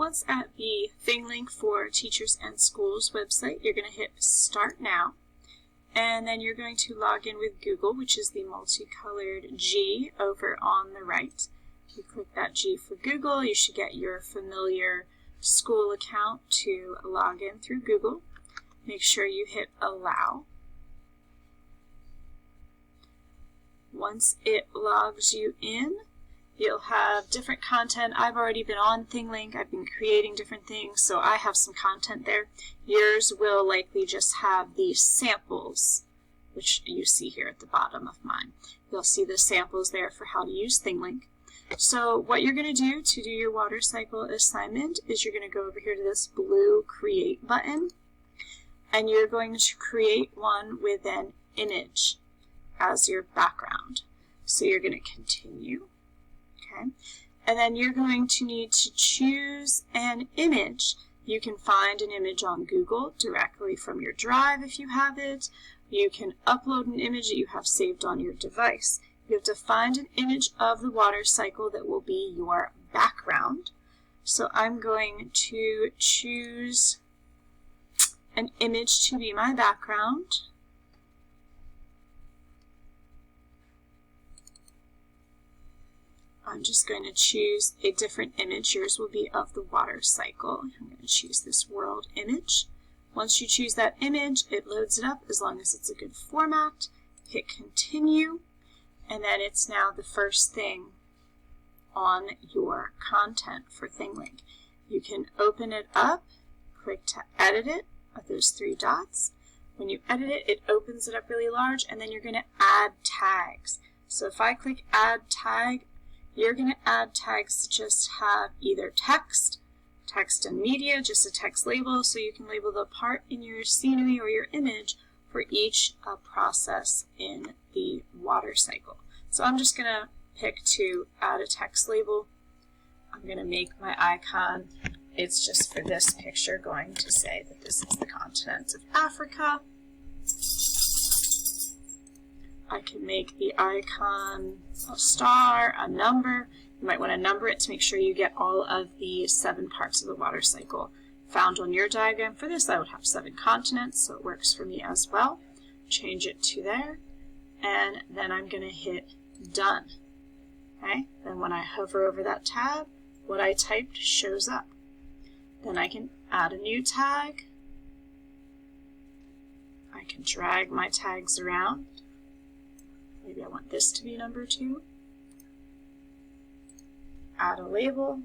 once at the Thinglink for Teachers and Schools website, you're going to hit Start Now. And then you're going to log in with Google, which is the multicolored G over on the right. You click that G for Google, you should get your familiar school account to log in through Google. Make sure you hit Allow. Once it logs you in, you'll have different content. I've already been on Thinglink. I've been creating different things, so I have some content there. Yours will likely just have the samples, which you see here at the bottom of mine. You'll see the samples there for how to use Thinglink. So what you're going to do your water cycle assignment is you're going to go over here to this blue Create button, and you're going to create one with an image as your background. So you're going to continue. Okay. And then you're going to need to choose an image. You can find an image on Google directly from your drive if you have it. You can upload an image that you have saved on your device. You have to find an image of the water cycle that will be your background. So I'm going to choose an image to be my background. I'm just going to choose a different image. Yours will be of the water cycle. I'm going to choose this world image. Once you choose that image, it loads it up as long as it's a good format. Hit continue, and then it's now the first thing on your content for Thinglink. You can open it up, click to edit it with those three dots. When you edit it, it opens it up really large, and then you're going to add tags. So if I click add tag, you're going to add tags that just have either text and media, just a text label, so you can label the part in your scenery or your image for each process in the water cycle. So I'm just going to pick to add a text label. I'm going to make my icon, it's just for this picture, going to say that this is the continent of Africa. I can make the icon a star, a number. You might want to number it to make sure you get all of the 7 parts of the water cycle found on your diagram. For this, I would have 7 continents, so it works for me as well. Change it to there, and then I'm going to hit Done. Okay? Then when I hover over that tab, what I typed shows up. Then I can add a new tag. I can drag my tags around. Maybe I want this to be number 2. Add a label.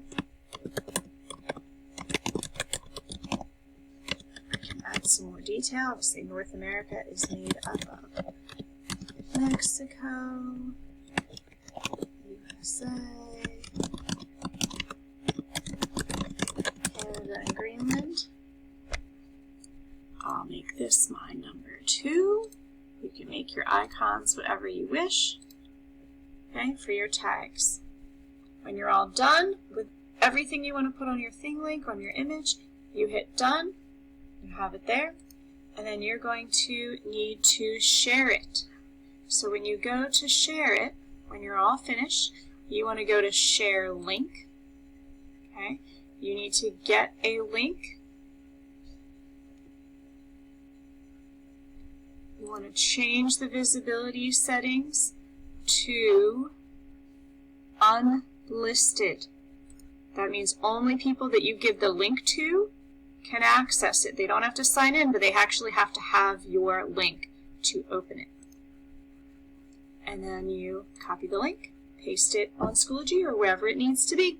I can add some more detail. I'll say North America is made up of Mexico, USA, Canada, and Greenland. I'll make this my number 2. You can make your icons whatever you wish, okay, for your tags. When you're all done with everything you want to put on your Thinglink, on your image, you hit Done, you have it there, and then you're going to need to share it. So when you go to share it, when you're all finished, you want to go to Share Link, okay? You need to get a link. You want to change the visibility settings to unlisted. That means only people that you give the link to can access it. They don't have to sign in, but they actually have to have your link to open it. And then you copy the link, paste it on Schoology or wherever it needs to be.